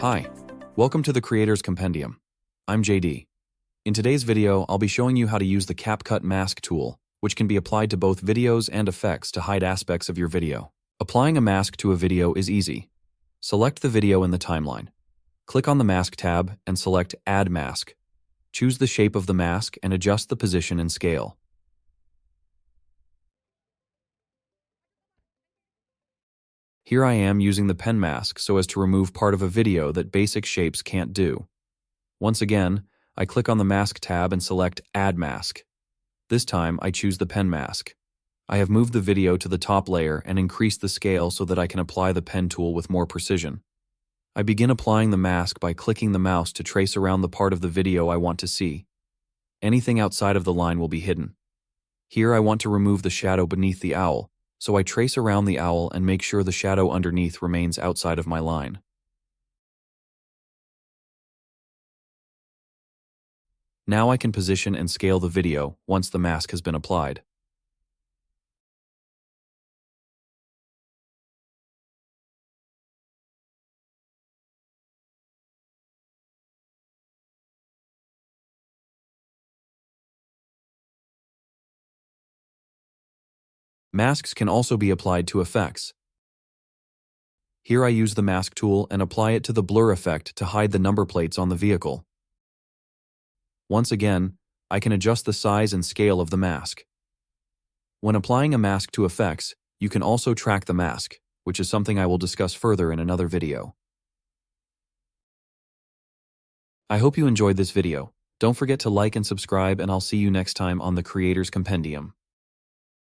Hi, welcome to the Creator's Compendium. I'm JD. In today's video, I'll be showing you how to use the CapCut mask tool, which can be applied to both videos and effects to hide aspects of your video. Applying a mask to a video is easy. Select the video in the timeline. Click on the Mask tab and select Add Mask. Choose the shape of the mask and adjust the position and scale. Here I am using the pen mask so as to remove part of a video that basic shapes can't do. Once again, I click on the Mask tab and select Add Mask. This time, I choose the pen mask. I have moved the video to the top layer and increased the scale so that I can apply the pen tool with more precision. I begin applying the mask by clicking the mouse to trace around the part of the video I want to see. Anything outside of the line will be hidden. Here I want to remove the shadow beneath the owl, so I trace around the owl and make sure the shadow underneath remains outside of my line. Now I can position and scale the video once the mask has been applied. Masks can also be applied to effects. Here I use the mask tool and apply it to the blur effect to hide the number plates on the vehicle. Once again, I can adjust the size and scale of the mask. When applying a mask to effects, you can also track the mask, which is something I will discuss further in another video. I hope you enjoyed this video. Don't forget to like and subscribe, and I'll see you next time on the Creator's Compendium.